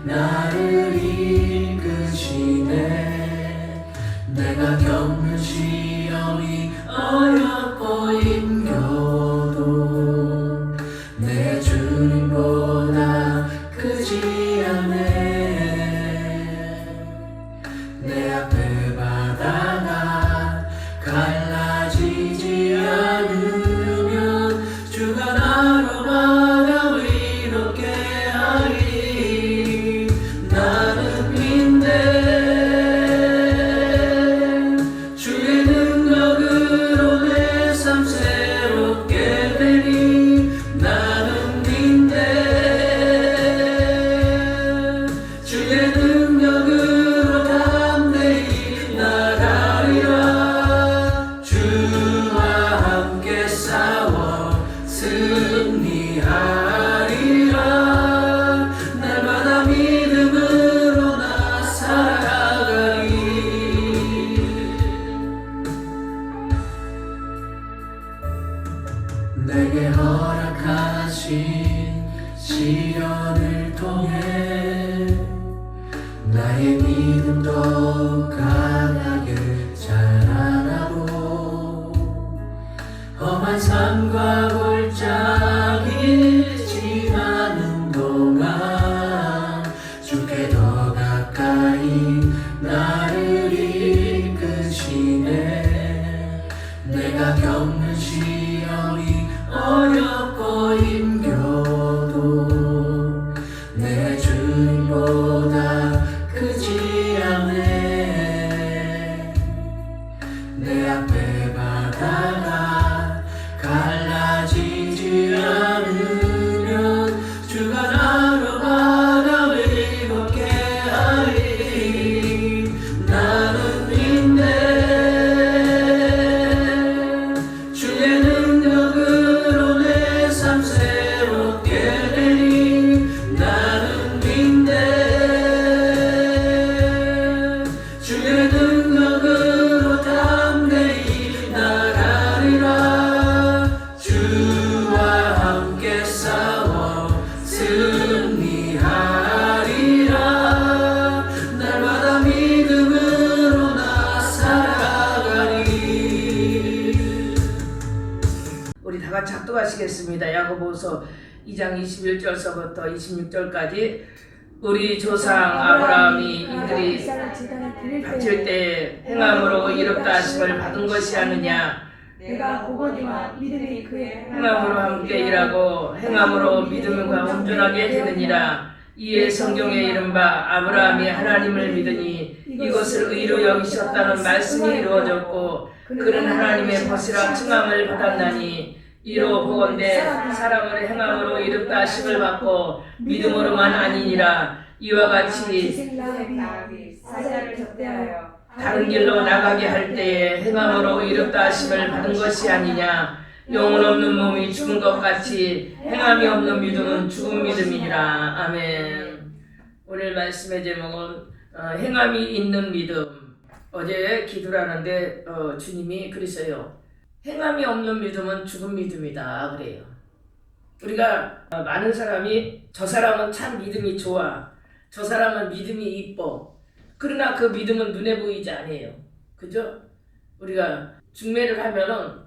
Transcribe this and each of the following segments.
나를 이끄시네. 내가 겪는 시험이 어렵고 힘겨도 내 주님보다 크지 않네. 내 앞에 바다가 갈라지지 않으면 주가 나로 바다 위롭게 하리. 나는 믿네. 주의 능력으로 내 삶 새롭게 되리. 나는 믿네. 주의 능력으로 담대히 나가리라. 주와 함께 싸워 승리하리라. 날마다 믿음으로 나 살아가리. 내게 허락하신 시련을 통해 나의 믿음도 강하게 자라나고 험한 삶과 골짜기 지나는 동안 주께 더 가까이 나를 이끄시네. 내가 겪는 시험이 어렵고 힘겨도 내 주님보다 크지 않네. 내 앞에 바다가 갈라지지 않으면 주가 나로 바다 위롭게 하리. 나는 믿네. 주의 능력으로 내 삶 새롭게 되리. 나는 믿네. 주의 능력으로 담대히 나가리라. 주와 함께 싸워 승리하리라. 날마다 믿음으로 나 살아가리. 우리 다 같이 합독하시겠습니다. 야고보서 2장 21절서부터 26절까지 우리 조상 아브라함이 이들이 바칠 때 행함으로 이롭다 하심을 받은 것이 아느냐. 내가 보거니와 믿음이 그의 행함으로 함께 일하고 행함으로 믿음과 온전하게 되느니라. 이에 성경에 이른바 아브라함이 하나님을 믿으니 이것을 의로 여기셨다는 말씀이 이루어졌고 그는 하나님의 벗이라 칭함을 받았나니 이로 보건대 사람을 행함으로 이롭다 하심을 받고 믿음으로만 아니니라. 이와 같이 지생라합이 사자를 접대하여 다른 길로 나가게 할 때에 행함으로 이롭다 하심을 받은 것이 아니냐. 영혼 없는 몸이 죽은 것 같이 행함이 없는 믿음은 죽은 믿음이니라. 아멘. 오늘 말씀의 제목은 행함이 있는 믿음. 어제 기도를 하는데 주님이 그러세요. 행함이 없는 믿음은 죽은 믿음이다 그래요. 우리가 많은 사람이 저 사람은 참 믿음이 좋아, 저 사람은 믿음이 이뻐. 그러나 그 믿음은 눈에 보이지 않아요. 그죠? 우리가 중매를 하면은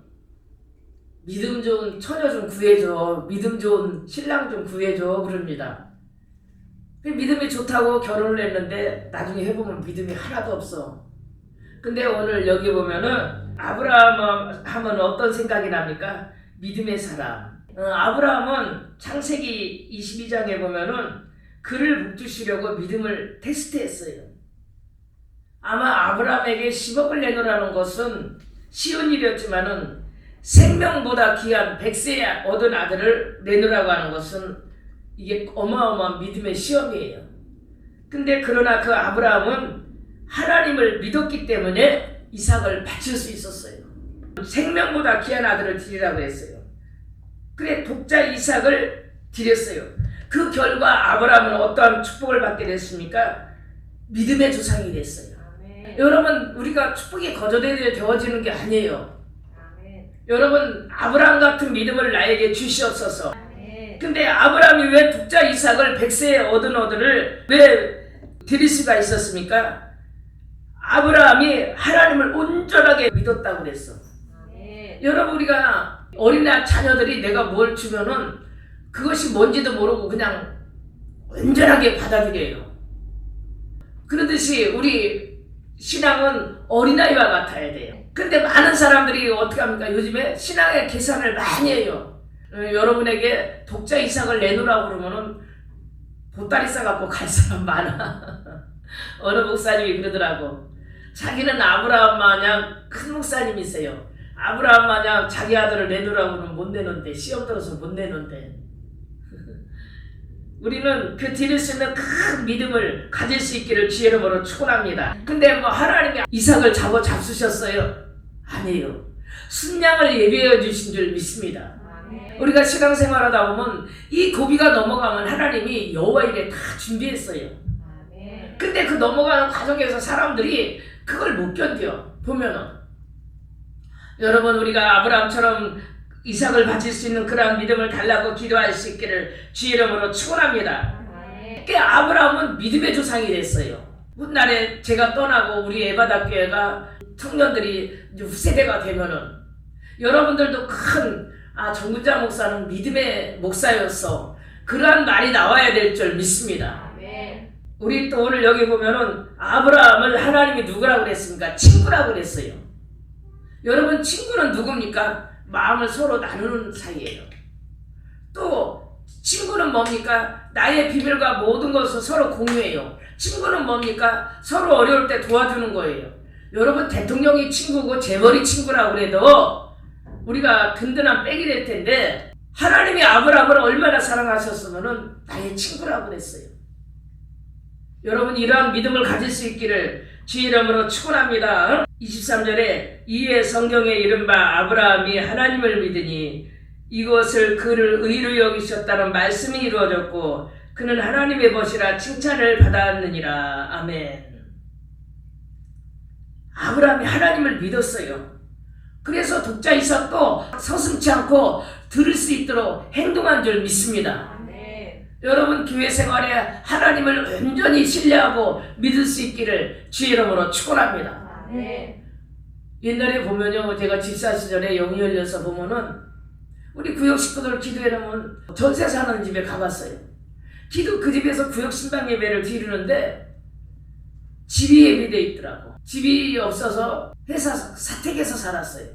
믿음 좋은 처녀 좀 구해줘, 믿음 좋은 신랑 좀 구해줘 그럽니다. 믿음이 좋다고 결혼을 했는데 나중에 해보면 믿음이 하나도 없어. 근데 오늘 여기 보면은 아브라함 하면 어떤 생각이 납니까? 믿음의 사람. 아브라함은 창세기 22장에 보면은 그를 북주시려고 믿음을 테스트했어요. 아마 아브라함에게 10억을 내놓으라는 것은 쉬운 일이었지만은 생명보다 귀한 100세 얻은 아들을 내놓으라고 하는 것은 이게 어마어마한 믿음의 시험이에요. 근데 그러나 그 아브라함은 하나님을 믿었기 때문에 이삭을 바칠 수 있었어요. 생명보다 귀한 아들을 드리라고 했어요. 그래 독자 이삭을 드렸어요. 그 결과 아브라함은 어떠한 축복을 받게 됐습니까? 믿음의 조상이 됐어요. 아멘. 여러분 우리가 축복이 거저되어지는 게 아니에요. 아멘. 여러분 아브라함 같은 믿음을 나에게 주시옵소서. 아멘. 근데 아브라함이 왜 독자 이삭을 100세에 얻은 아들을 왜 드릴 수가 있었습니까? 아브라함이 하나님을 온전하게 믿었다고 그랬어. 여러분, 우리가 어린아이 자녀들이 내가 뭘 주면은 그것이 뭔지도 모르고 그냥 온전하게 받아들여요. 그러듯이 우리 신앙은 어린아이와 같아야 돼요. 근데 많은 사람들이 어떻게 합니까? 요즘에 신앙의 계산을 많이 해요. 여러분에게 독자 이삭을 내놓으라고 그러면은 보따리 싸갖고 갈 사람 많아. 어느 목사님이 그러더라고. 자기는 아브라함 마냥 큰 목사님이세요. 아브라함 마냥 자기 아들을 내놓으라고는 못 내놓는데, 시험 들어서 못 내놓는데. 우리는 그 드릴 수 있는 큰 믿음을 가질 수 있기를 주의 이름으로 축원합니다. 근데 뭐 하나님이 이삭을 잡수셨어요? 아니에요. 순양을 예비해 주신 줄 믿습니다. 우리가 신앙생활하다 보면 이 고비가 넘어가면 하나님이 여호와 일에 다 준비했어요. 근데 그 넘어가는 과정에서 사람들이 그걸 못 견뎌. 보면은 여러분, 우리가 아브라함처럼 이삭을 바칠 수 있는 그러한 믿음을 달라고 기도할 수 있기를 주의 이름으로 축원합니다. 아브라함은 믿음의 조상이 됐어요. 훗날에 제가 떠나고 우리 에바다교회가 청년들이 이제 후세대가 되면은 여러분들도 큰 정군자 목사는 믿음의 목사였어, 그러한 말이 나와야 될 줄 믿습니다. 우리 또 오늘 여기 보면은 아브라함을 하나님이 누구라고 그랬습니까? 친구라고 그랬어요. 여러분, 친구는 누굽니까? 마음을 서로 나누는 사이예요. 또 친구는 뭡니까? 나의 비밀과 모든 것을 서로 공유해요. 친구는 뭡니까? 서로 어려울 때 도와주는 거예요. 여러분, 대통령이 친구고 재벌이 친구라고 그래도 우리가 든든한 백이 될 텐데, 하나님이 아브라함을 얼마나 사랑하셨으면은 나의 친구라고 그랬어요. 여러분, 이러한 믿음을 가질 수 있기를 주의 이름으로 축원합니다. 23절에 이에 성경에 이른바 아브라함이 하나님을 믿으니 이것을 그를 의로 여기셨다는 말씀이 이루어졌고 그는 하나님의 벗이라 칭찬을 받았느니라. 아멘. 아브라함이 하나님을 믿었어요. 그래서 독자 이삭도 서슴지 않고 들을 수 있도록 행동한 줄 믿습니다. 여러분, 교회 생활에 하나님을 온전히 신뢰하고 믿을 수 있기를 주의 이름으로 축원합니다. 옛날에 보면요, 제가 집사 시절에 영이 열려서 보면은 우리 구역 식구들 기도해 놓으면 전세 사는 집에 가봤어요. 그 집에서 구역 신방 예배를 드리는데 집이 예비돼 있더라고. 집이 없어서 회사 사택에서 살았어요.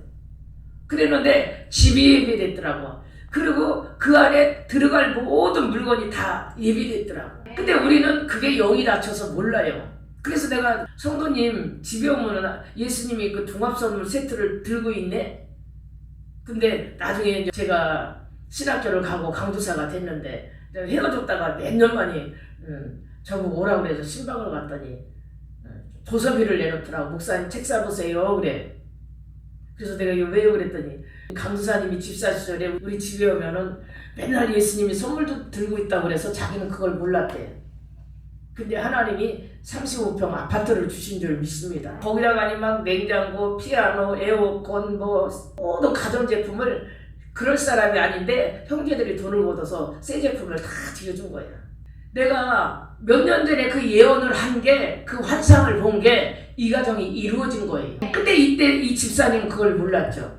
그랬는데 집이 예비됐더라고. 그리고 그 안에 들어갈 모든 물건이 다 예비됐더라고. 근데 우리는 그게 영이 닫혀서 몰라요. 그래서 내가 성도님 집에 오면 예수님이 그 종합선물 세트를 들고 있네? 근데 나중에 이제 제가 신학교를 가고 강도사가 됐는데 헤어졌다가 몇 년 만에 저보고 오라고 그래서 신방을 갔더니 도서비를 내놓더라고. 목사님 책 사보세요 그래. 그래서 내가 이거 왜요 그랬더니 강도사님이 집사 시절에 우리 집에 오면은 맨날 예수님이 선물도 들고 있다고 그래서 자기는 그걸 몰랐대. 근데 하나님이 35평 아파트를 주신 줄 믿습니다. 거기다가 막 냉장고, 피아노, 에어컨, 모든 가전제품을 그럴 사람이 아닌데 형제들이 돈을 걷어서 새 제품을 다 들여준 거야. 내가 몇 년 전에 그 예언을 한 게, 그 환상을 본 게 이 가정이 이루어진 거예요. 근데 이때 이 집사님은 그걸 몰랐죠.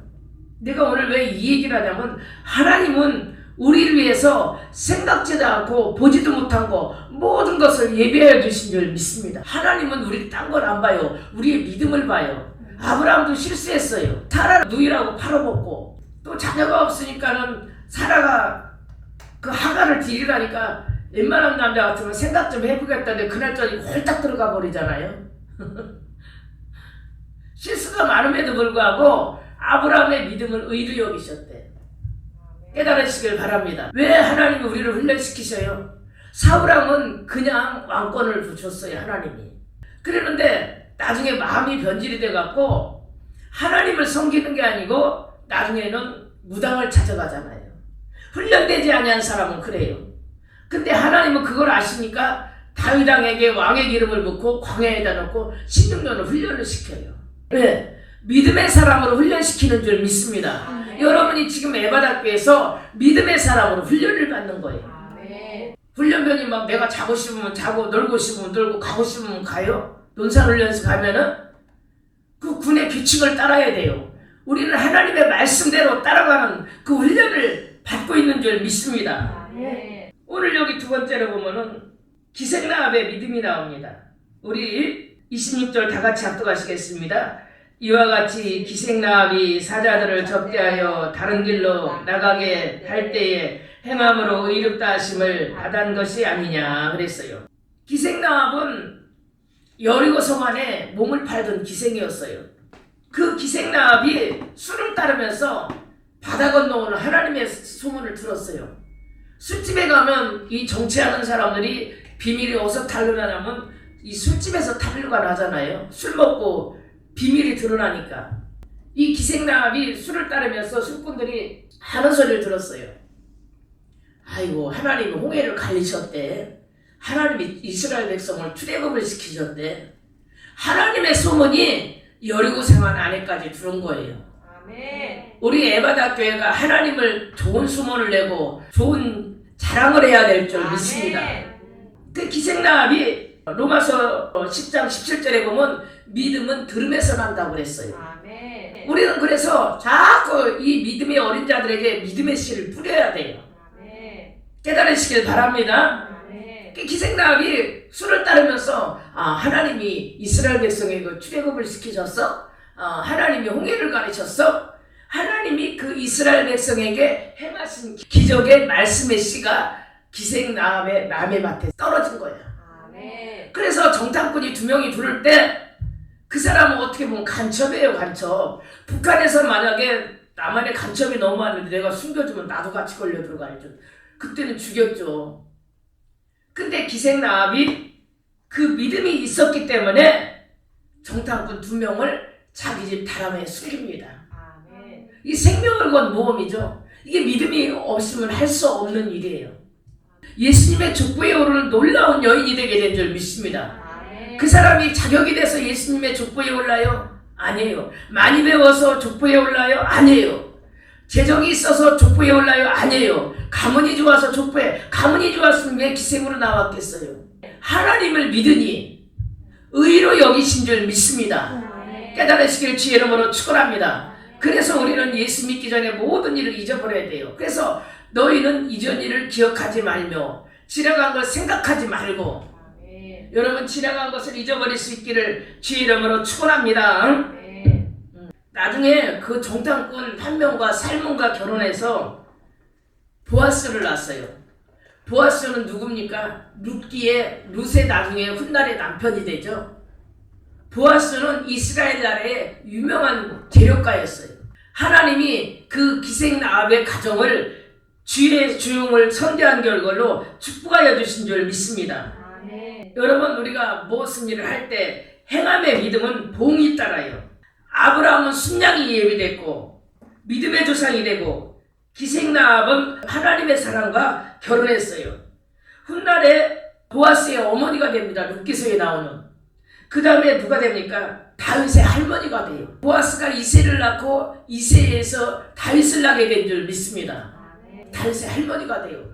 내가 오늘 왜 이 얘기를 하냐면 하나님은 우리를 위해서 생각지도 않고 보지도 못한 거 모든 것을 예비해 주신 줄 믿습니다. 하나님은 우리 딴 걸 안 봐요. 우리의 믿음을 봐요. 아브라함도 실수했어요. 사라를 누이라고 팔아먹고 또 자녀가 없으니까는 사라가 그 하가를 드리라니까 웬만한 남자 같으면 생각 좀 해보겠다는데 그날 저녁에 홀딱 들어가 버리잖아요. 실수가 많음에도 불구하고 아브라함의 믿음을 의로 여기셨대. 깨달으시길 바랍니다. 왜 하나님이 우리를 훈련시키셔요? 사울왕은 그냥 왕권을 붙였어요. 하나님이. 그러는데 나중에 마음이 변질이 돼갖고 하나님을 섬기는 게 아니고 나중에는 무당을 찾아가잖아요. 훈련되지 아니한 사람은 그래요. 근데 하나님은 그걸 아시니까 다윗 왕에게 왕의 기름을 붓고 광야에다 놓고 16년을 훈련을 시켜요. 왜? 믿음의 사람으로 훈련시키는 줄 믿습니다. 여러분이 지금 에바다교에서 믿음의 사람으로 훈련을 받는 거예요. 훈련병이 막 내가 자고 싶으면 자고 놀고 싶으면 놀고 가고 싶으면 가요. 논산훈련소 가면은 그 군의 규칙을 따라야 돼요. 우리는 하나님의 말씀대로 따라가는 그 훈련을 받고 있는 줄 믿습니다. 오늘 여기 두 번째로 보면은 기생나합의 믿음이 나옵니다. 우리 26절 다 같이 합독하시겠습니다. 이와 같이 기생나합이 사자들을 접대하여 다른 길로 나가게 할 때에 행함으로 의롭다 하심을 받은 것이 아니냐 그랬어요. 기생나합은 여리고 성 안에 몸을 팔던 기생이었어요. 그 기생나합이 술을 따르면서 바다 건너오는 하나님의 소문을 들었어요. 술집에 가면 이 정치하는 사람들이 비밀이 어디서 탄로나냐면 이 술집에서 탄로가 나잖아요. 술 먹고 비밀이 드러나니까. 이 기생나합이 술을 따르면서 술꾼들이 하는 소리를 들었어요. 아이고, 하나님이 홍해를 갈리셨대. 하나님이 이스라엘 백성을 출애굽을 시키셨대. 하나님의 소문이 여리고 성안 안에까지 들어온 거예요. 우리 에바다 교회가 하나님을 좋은 소문을 내고 좋은 자랑을 해야 될 줄 믿습니다. 그 기생나합이 로마서 10장 17절에 보면 믿음은 들음에서 난다고 그랬어요. 우리는 그래서 자꾸 이 믿음의 어린 자들에게 믿음의 씨를 뿌려야 돼요. 깨달으시길 바랍니다. 기생나합이 술을 따르면서 하나님이 이스라엘 백성에게 출애굽을 시키셨어? 하나님이 홍해를 가르쳤어? 하나님이 그 이스라엘 백성에게 행하신 기적의 말씀의 씨가 기생나합의 남의 밭에 떨어진 거야. 그래서 정탐꾼이 두 명이 부를 때 그 사람은 어떻게 보면 간첩이에요, 간첩. 북한에서 만약에 남한에 간첩이 너무 많은데 내가 숨겨주면 나도 같이 걸려 들어가야죠. 그때는 죽였죠. 근데 기생나합이 그 믿음이 있었기 때문에 정탐꾼 두 명을 자기 집 다람에 숨깁니다. 이 생명을 건 모험이죠. 이게 믿음이 없으면 할 수 없는 일이에요. 예수님의 족보에 오르는 놀라운 여인이 되게 된 줄 믿습니다. 그 사람이 자격이 돼서 예수님의 족보에 올라요? 아니에요. 많이 배워서 족보에 올라요? 아니에요. 재정이 있어서 족보에 올라요? 아니에요. 가문이 좋아서 가문이 좋았으면 왜 기생으로 나왔겠어요? 하나님을 믿으니 의로 여기신 줄 믿습니다. 깨달으시길 주의 이름으로 축원합니다. 그래서 우리는 예수 믿기 전에 모든 일을 잊어버려야 돼요. 그래서 너희는 이전 일을 기억하지 말며 지나간 걸 생각하지 말고 여러분 지나간 것을 잊어버릴 수 있기를 주의 이름으로 축원합니다. 나중에 그 정탐꾼 한 명과 살몬과 결혼해서 보아스를 낳았어요. 보아스는 누굽니까? 룻의 나중에 훗날의 남편이 되죠. 보아스는 이스라엘 나라의 유명한 재력가였어요. 하나님이 그 기생나합의 가정을 주의 주용을 선대한 결과로 축복하여 주신 줄 믿습니다. 여러분 우리가 무슨 일을 할 때 행함의 믿음은 봉이 따라요. 아브라함은 순양이 예비됐고 믿음의 조상이 되고 기생나합은 하나님의 사랑과 결혼했어요. 훗날에 보아스의 어머니가 됩니다. 룻기서에 나오는. 그 다음에 누가 됩니까? 다윗의 할머니가 돼요. 보아스가 이새를 낳고 이새에서 다윗을 낳게 된 줄 믿습니다. 다윗의 할머니가 돼요.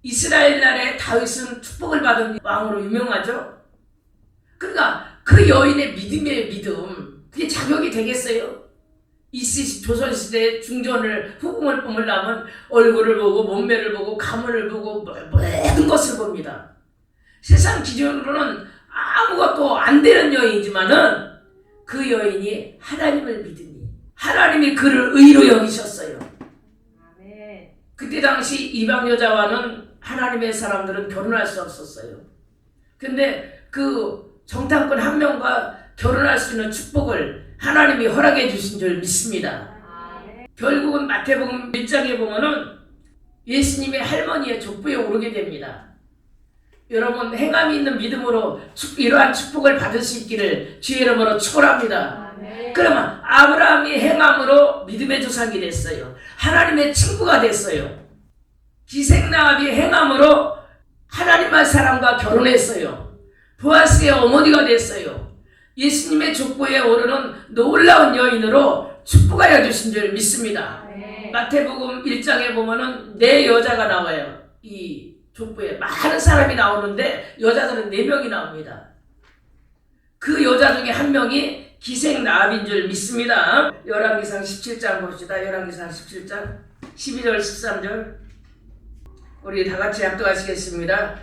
이스라엘 나라의 다윗은 축복을 받은 왕으로 유명하죠. 그러니까 그 여인의 믿음의 믿음, 그게 자격이 되겠어요? 조선시대 중전을 후궁을 뽑으려면 얼굴을 보고 몸매를 보고 가문을 보고 모든 것을 봅니다. 세상 기준으로는 아무것도 안 되는 여인이지만은 그 여인이 하나님을 믿으니 하나님이 그를 의로 여기셨어요. 그때 당시 이방 여자와는 하나님의 사람들은 결혼할 수 없었어요. 근데 그 정탐꾼 한 명과 결혼할 수 있는 축복을 하나님이 허락해 주신 줄 믿습니다. 결국은 마태복음 1장에 보면은 예수님의 할머니의 족보에 오르게 됩니다. 여러분 행함이 있는 믿음으로 이러한 축복을 받을 수 있기를 주의 이름으로 축원합니다. 그러면 아브라함이 행함으로 믿음의 조상이 됐어요. 하나님의 친구가 됐어요. 기생나합이 행함으로 하나님의 사람과 결혼했어요. 보아스의 어머니가 됐어요. 예수님의 족보에 오르는 놀라운 여인으로 축복하여 주신 줄 믿습니다. 아멘. 마태복음 1장에 보면은 네 여자가 나와요. 이 족보에 많은 사람이 나오는데 여자들은 4명이 나옵니다. 그 여자 중에 한 명이 기생나합인 줄 믿습니다. 열왕기상 17장 봅시다. 열왕기상 17장 12절 13절 우리 다 같이 합독하시겠습니다.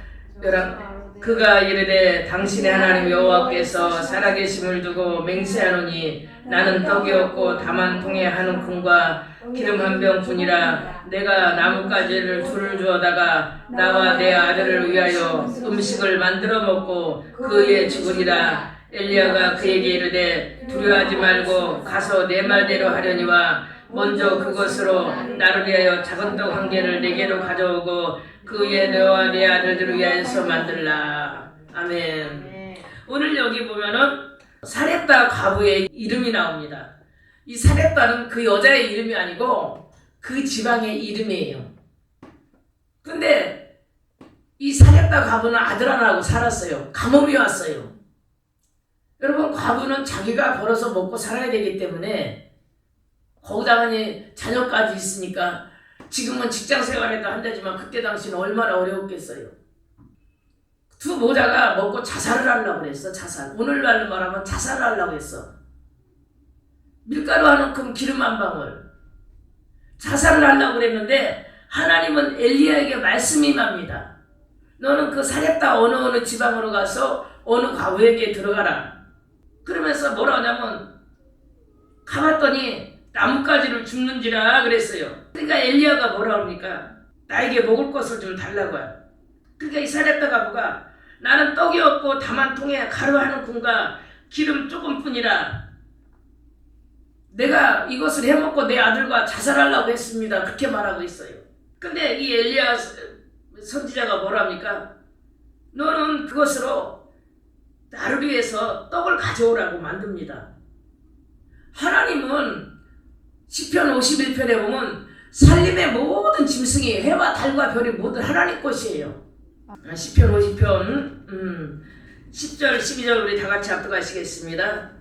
그가 이르되 당신의 하나님 여호와께서 살아계심을 두고 맹세하노니 나는 떡이 없고 다만 통에 한 움큼과 기름 한 병뿐이라. 내가 나뭇가지를 둘을 주어다가 나와 내 아들을 위하여 음식을 만들어 먹고 그의 죽으리라. 엘리야가 그에게 이르되 두려워하지 말고 가서 내 말대로 하려니와 먼저 그것으로 나를 위하여 작은 떡 1개를 내게로 가져오고 그 위에 너와 내 아들들을 위하여서 만들라. 아멘. 오늘 여기 보면은 사렙다 과부의 이름이 나옵니다. 이 사렙다는 그 여자의 이름이 아니고 그 지방의 이름이에요. 근데 이 사렙다 과부는 아들 하나하고 살았어요. 가뭄이 왔어요. 여러분, 과부는 자기가 벌어서 먹고 살아야 되기 때문에 거기다가 자녀까지 있으니까 지금은 직장 생활에도 한다지만 그때 당시는 얼마나 어려웠겠어요. 두 모자가 먹고 자살을 하려고 그랬어. 자살. 오늘날로 말하면 자살을 하려고 했어. 밀가루 한 움큼 기름 한 방울. 자살을 하려고 그랬는데 하나님은 엘리야에게 말씀이 임합니다. 너는 그 사렙다 어느 지방으로 가서 어느 과부에게 들어가라. 그러면서 뭐라 하냐면 가봤더니 나뭇가지를 줍는지라 그랬어요. 그러니까 엘리야가 뭐라 합니까? 나에게 먹을 것을 좀 달라고 해요. 그러니까 이 사렙다 과부가 나는 떡이 없고 다만 통에 가루 한 움큼과 기름 조금뿐이라. 내가 이것을 해먹고 내 아들과 자살하려고 했습니다. 그렇게 말하고 있어요. 근데 이 엘리야 선지자가 뭐라 합니까? 너는 그것으로 나를 위해서 떡을 가져오라고 만듭니다. 하나님은 시편 51편에 보면 살림의 모든 짐승이 해와 달과 별이 모든 하나님 것이에요. 시편 50편 10절 12절 우리 다 같이 합독하시겠습니다.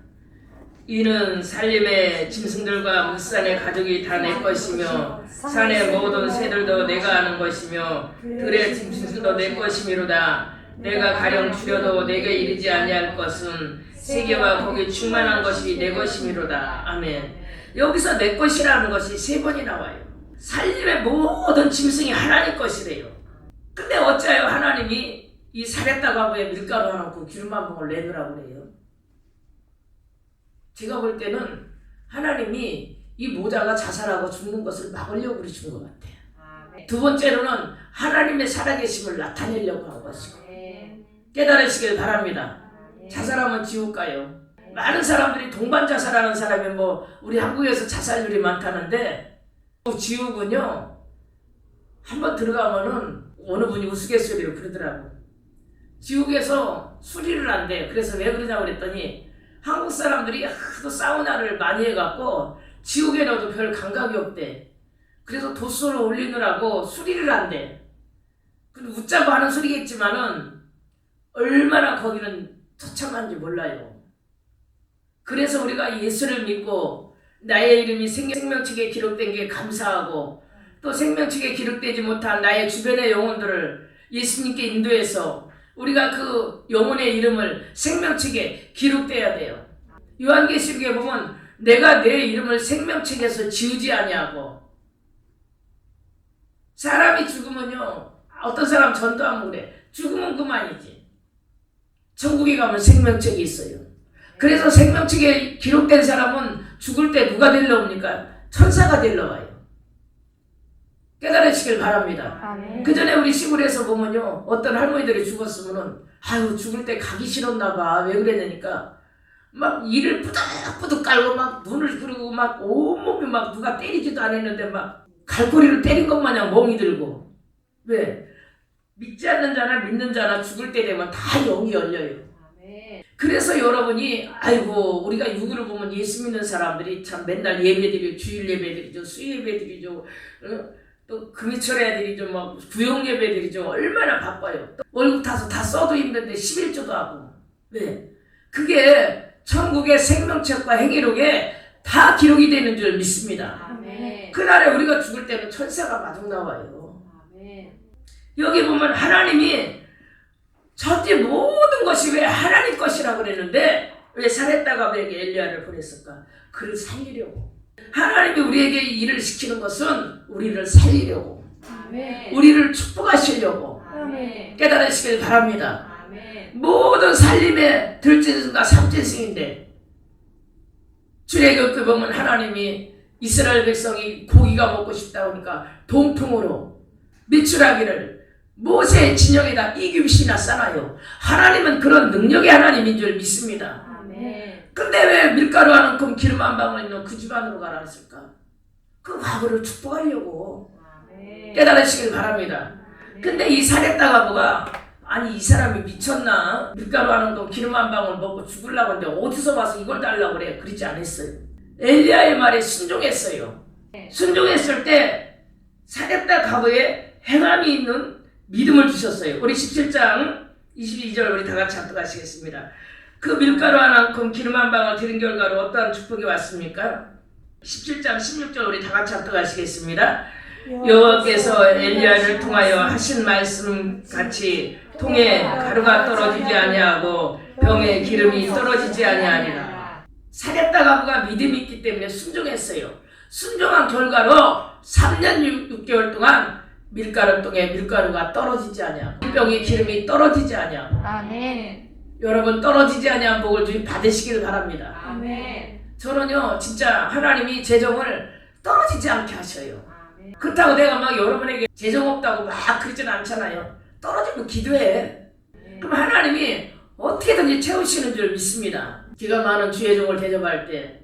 이는 살림의 짐승들과 물산의 가족이 다 내 것이며 산의 모든 새들도 내가 아는 것이며 들의 짐승들도 내 것이미로다. 내가 가령 줄여도 내게 이르지 아니할 것은 세계와 거기 충만한 것이 내 것이미로다. 아멘. 여기서 내 것이라는 것이 3번이 나와요. 살림의 모든 짐승이 하나님 것이래요. 근데 어째요 하나님이 이 사렙다 과부에 밀가루 하나 넣고 기름 한 방울 내놓으라고 그래요? 제가 볼 때는 하나님이 이 모자가 자살하고 죽는 것을 막으려고 그러신 것 같아요. 두 번째로는 하나님의 살아계심을 나타내려고 한 것이고 깨달으시길 바랍니다. 자살하면 지옥 가요. 많은 사람들이 동반 자살하는 사람이 우리 한국에서 자살률이 많다는데 지옥은요 한번 들어가면은 어느 분이 우스갯소리로 그러더라고. 지옥에서 수리를 한대. 그래서 왜 그러냐고 그랬더니 한국 사람들이 하도 사우나를 많이 해갖고 지옥에 넣어도 별 감각이 없대. 그래서 도수를 올리느라고 수리를 한대. 근데 웃자고 하는 소리겠지만은 얼마나 거기는 처참한지 몰라요. 그래서 우리가 예수를 믿고 나의 이름이 생명책에 기록된 게 감사하고 또 생명책에 기록되지 못한 나의 주변의 영혼들을 예수님께 인도해서 우리가 그 영혼의 이름을 생명책에 기록돼야 돼요. 요한계시록에 보면 내가 내 이름을 생명책에서 지우지 아니하고. 사람이 죽으면요 어떤 사람 전도하면 그래. 죽으면 그만이지. 천국에 가면 생명책이 있어요. 그래서 생명책에 기록된 사람은 죽을 때 누가 되려 옵니까? 천사가 되려 와요. 깨달으시길 바랍니다. 그 전에 우리 시골에서 보면요 어떤 할머니들이 죽었으면은 아유 죽을 때 가기 싫었나 봐. 왜 그랬냐니까 막 이를 뿌득뿌득 깔고 막 눈을 그리고 막 온몸이 막 누가 때리지도 않았는데 막 갈고리를 때린 것 마냥 멍이 들고. 왜? 믿지 않는 자나 믿는 자나 죽을 때 되면 다 영이 열려요. 그래서 여러분이 아이고 우리가 유구를 보면 예수 믿는 사람들이 참 맨날 예배드리고 주일 예배드리죠. 수요 예배드리죠. 또 금요철 애들이죠. 막 구역 예배드리죠. 얼마나 바빠요. 월급 타서 다 써도 힘든데 11조도 하고. 왜? 그게 천국의 생명책과 행위록에 다 기록이 되는 줄 믿습니다. 아멘. 그날에 우리가 죽을 때는 천사가 마중 나와요. 아멘. 여기 보면 하나님이 전체 모든 것이 왜 하나님 것이라고 그랬는데 왜 사렙다갑에게 엘리야를 보냈을까? 그를 살리려고. 하나님이 우리에게 일을 시키는 것은 우리를 살리려고, 아멘. 우리를 축복하시려고 아멘. 깨달으시길 바랍니다. 아멘. 모든 살림의 들짐승과 삼짐승인데 출애굽기 보면 하나님이 이스라엘 백성이 고기가 먹고 싶다 보니까 동풍으로 메추라기를 모세의 진영에다 이깁시나 싸나요. 하나님은 그런 능력의 하나님인 줄 믿습니다. 아멘. 근데 왜 밀가루 한 움큼 기름 한 방울 있는 그 집안으로 가라 했을까? 그 과거를 축복하려고. 아멘. 깨달으시길 바랍니다. 근데 이 사렙다가부가 아니 이 사람이 미쳤나? 밀가루 한 움큼 기름 한 방울 먹고 죽으려고 하는데 어디서 와서 이걸 달라고 그래? 그러지 않았어요. 엘리야의 말에 순종했어요. 순종했을 때 사렙다가부에 행함이 있는 믿음을 주셨어요. 우리 17장 22절 우리 다 같이 합독하시겠습니다. 그 밀가루 한 움큼 기름 한 방울 들은 결과로 어떠한 축복이 왔습니까? 17장 16절 우리 다 같이 합독하시겠습니다. 여호와께서 엘리야를 통하여 하신 말씀 같이 통에 가루가 떨어지지 아니하고 병에 기름이 떨어지지 아니하니라. 사렙다가부가 믿음이 있기 때문에 순종했어요. 순종한 결과로 3년 6개월 동안 밀가루통에 밀가루가 떨어지지 아니하고 병에 기름이 떨어지지 아니하고. 아멘. 여러분 떨어지지 아니한 복을 주님 받으시길 바랍니다. 아멘. 저는요 진짜 하나님이 재정을 떨어지지 않게 하셔요. 아멘. 그렇다고 내가 막 여러분에게 재정 없다고 막 그러진 않잖아요. 떨어지면 기도해. 그럼 하나님이 어떻게든지 채우시는 줄 믿습니다. 기가 많은 주의 종을 대접할 때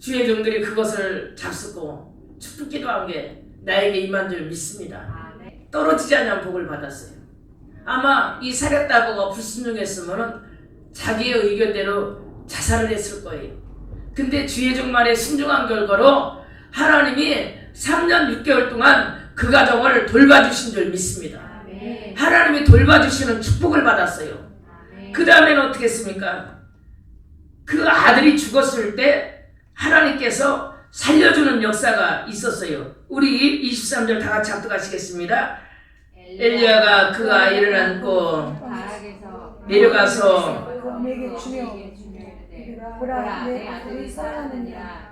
주의 종들이 그것을 잡수고 축복 기도한 게 나에게 임한 줄 믿습니다. 아멘. 떨어지지 않은 복을 받았어요. 아마 이 사렙다가부가 불순종했으면 자기의 의견대로 자살을 했을 거예요. 근데 주의 종 말에 순종한 결과로 하나님이 3년 6개월 동안 그 가정을 돌봐주신 줄 믿습니다. 아멘. 하나님이 돌봐주시는 축복을 받았어요. 아멘. 그 다음에는 어떻게 했습니까? 그 아들이 죽었을 때 하나님께서 살려주는 역사가 있었어요. 우리 23절 다 같이 합독하시겠습니다. 엘리야가 그 아이를 안고 바락에서 내려가서 내게 주며 보라 내 아들이 살아나느니라.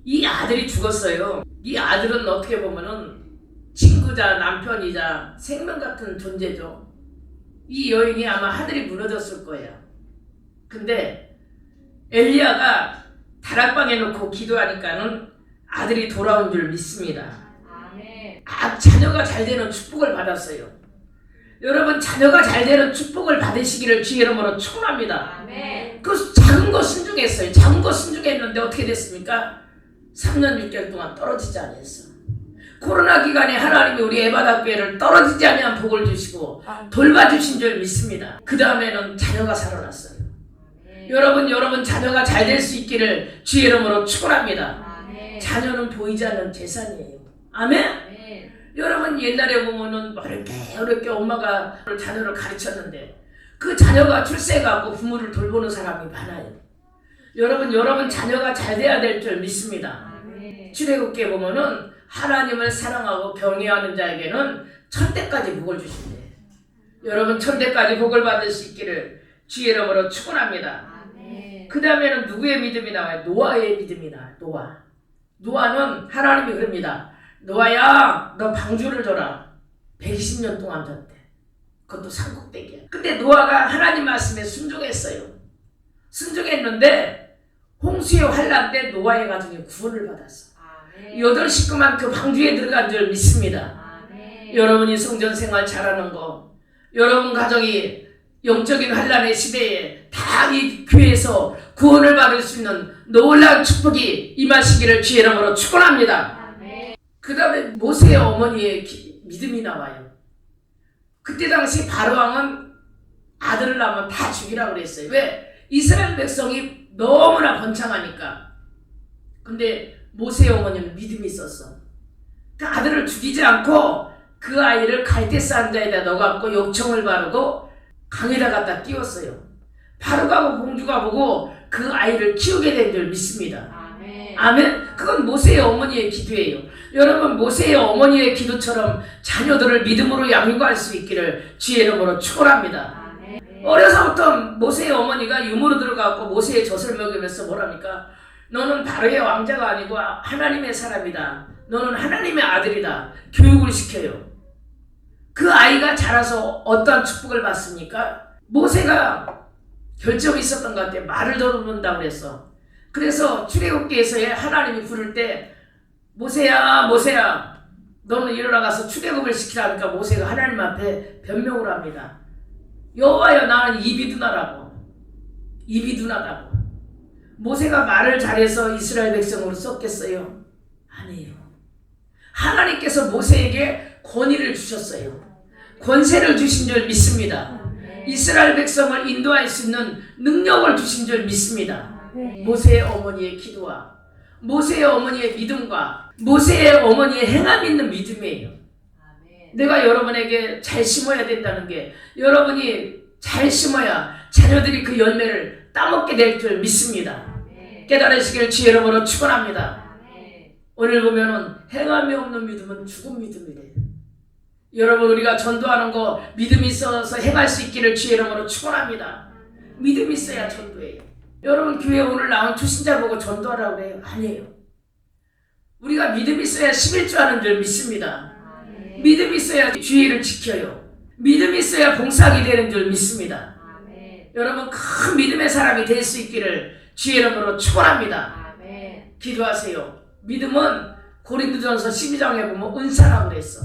이 아들이 죽었어요. 이 아들은 어떻게 보면은 친구자 남편이자 생명 같은 존재죠. 이 여인이 아마 하늘이 무너졌을 거예요. 근데 엘리야가 다락방에 놓고 기도하니까는 아들이 돌아온 줄 믿습니다. 아멘. 자녀가 잘 되는 축복을 받았어요. 여러분 자녀가 잘 되는 축복을 받으시기를 주의 이름으로 축원합니다. 아멘. 그 작은 거 순종했어요. 작은 거 순종했는데 어떻게 됐습니까? 3년 6개월 동안 떨어지지 않았어. 코로나 기간에 하나님이 우리 에바다교회를 떨어지지 않은 복을 주시고 돌봐주신 줄 믿습니다. 그 다음에는 자녀가 살아났어요. 아멘. 여러분 자녀가 잘 될 수 있기를 주의 이름으로 축원합니다. 아멘. 자녀는 보이지 않는 재산이에요. 아멘? 아멘. 여러분 옛날에 보면은 어렵게 엄마가 자녀를 가르쳤는데 그 자녀가 출세해갖고 부모를 돌보는 사람이 많아요. 여러분 자녀가 잘 돼야 될 줄 믿습니다. 아멘. 출애굽기에 보면은 하나님을 사랑하고 경외하는 자에게는 천대까지 복을 주신대. 여러분 천대까지 복을 받을 수 있기를 주의 이름으로 축원합니다. 아멘. 그 다음에는 누구의 믿음이 나와요? 노아의 믿음이 나와요. 노아는 하나님이 그럽니다. 노아야 너 방주를 줘라. 120년 동안 줬대. 그것도 산꼭대기야. 근데 노아가 하나님 말씀에 순종했어요. 순종했는데 홍수의 환란 때 노아의 가정이 구원을 받았어. 아멘. 8 식구만 그 방주에 들어간 줄 믿습니다. 아멘. 여러분이 성전 생활 잘하는 거, 여러분 가정이 영적인 환란의 시대에 다 이 교회에서 구원을 받을 수 있는 놀라운 축복이 임하시기를 주의 이름으로 축원합니다. 아멘. 그 다음에 모세의 어머니의 믿음이 나와요. 그때 당시 바로왕은 아들을 낳으면 다 죽이라고 그랬어요. 왜? 이스라엘 백성이 너무나 번창하니까. 근데 모세의 어머니는 믿음이 있었어. 그 아들을 죽이지 않고 그 아이를 갈대 산자에다 넣어갖고 욕청을 바르고 강에다 갖다 띄웠어요. 바로가고 공주가 보고 그 아이를 키우게 된 줄 믿습니다. 아멘. 아멘. 그건 모세의 어머니의 기도예요. 여러분, 모세의 어머니의 기도처럼 자녀들을 믿음으로 양육할 수 있기를 주의 이름으로 축원합니다. 아멘. 어려서부터 모세의 어머니가 유모로 들어가고 모세의 젖을 먹이면서 뭐랍니까? 너는 바로의 왕자가 아니고 하나님의 사람이다. 너는 하나님의 아들이다. 교육을 시켜요. 그 아이가 자라서 어떠한 축복을 받습니까? 모세가 결정이 있었던 것 같아요. 말을 더듬는다고 그랬어. 그래서 출애굽기에서의 하나님이 부를 때 모세야 모세야 너는 일어나가서 출애굽을 시키라니까 모세가 하나님 앞에 변명을 합니다. 여호와여 나는 이비두나라고. 이비두나다고. 모세가 말을 잘해서 이스라엘 백성으로 썼겠어요? 아니에요. 하나님께서 모세에게 권위를 주셨어요. 권세를 주신 줄 믿습니다. 이스라엘 백성을 인도할 수 있는 능력을 주신 줄 믿습니다. 모세의 어머니의 기도와 모세의 어머니의 믿음과 모세의 어머니의 행함 있는 믿음이에요. 내가 여러분에게 잘 심어야 된다는 게 여러분이 잘 심어야 자녀들이 그 열매를 따먹게 될 줄 믿습니다. 깨달으시길 주의 이름으로 축원합니다. 오늘 보면은 행함이 없는 믿음은 죽은 믿음이래요. 여러분, 우리가 전도하는 거 믿음이 있어서 행할 수 있기를 주의 이름으로 축원합니다. 믿음이 있어야 전도해요. 여러분, 교회 오늘 나온 초신자 보고 전도하라고 그래요? 아니에요. 우리가 믿음이 있어야 11조 하는 줄 믿습니다. 믿음이 있어야 주의를 지켜요. 믿음이 있어야 봉사하게 되는 줄 믿습니다. 여러분, 큰 믿음의 사람이 될 수 있기를 주의 이름으로 축원합니다. 기도하세요. 믿음은 고린도전서 12장에 보면 은사라고 그랬어.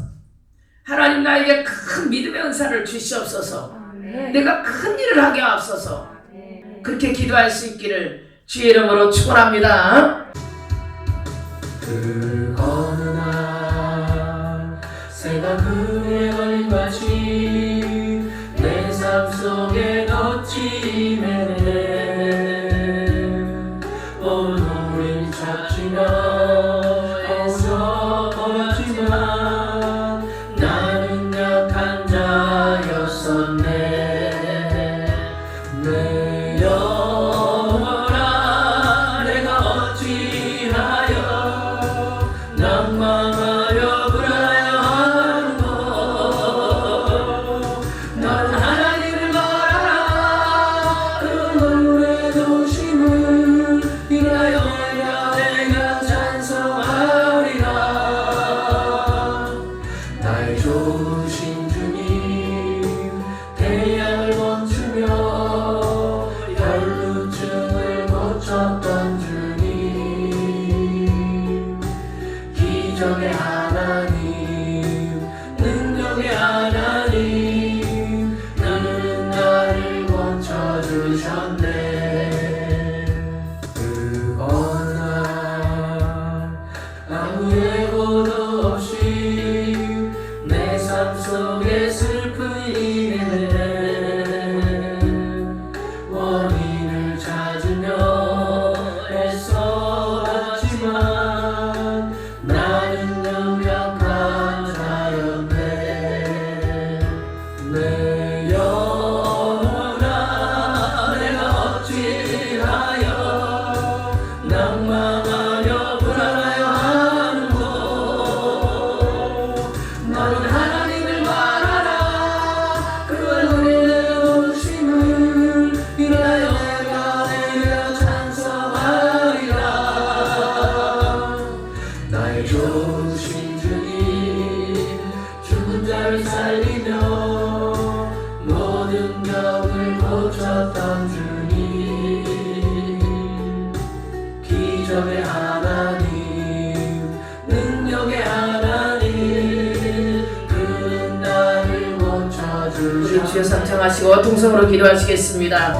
하나님 나에게 큰 믿음의 은사를 주시옵소서. 내가 큰 일을 하게 하옵소서. 그렇게 기도할 수 있기를 주의 이름으로 축원합니다. 그 어느 날 새가 그에 걸린 것이 내 삶 속에 덧지매네 오늘 우린 찾지만 어려웠지만 나는 약한 자였었네 내 영혼아 내가 어찌하여 낭망하여 불안해하는고 넌 하나님을 바라라 그 얼굴의 도심을 인하여 내가 찬송하리라 날 좋으신 주님 태양을 멈추며 혈루증을 고쳤던 주님 기적의 하나님 능력의 하나님 나는 나를 고쳐주셨네 그 어느 날 아무 예고도 없이 내 삶 속에 슬픈 일에 원인을 찾으며 애써왔지만 나는 연약한 자였네 내 영혼아 내가 어찌하여 낭망하여 불안하여 하는고 너는 하나님을 바라라 그 얼굴의 오심을 인하여 내가 찬송하리라 나의 좋으신 주님 죽은 자를 살리며 모든 병을 고쳤던 주님 기적의 하나님 능력의 하나님 그는 나를 우리 고쳐주셨네 주여 상창하시고 동성으로 기도하시겠습니다.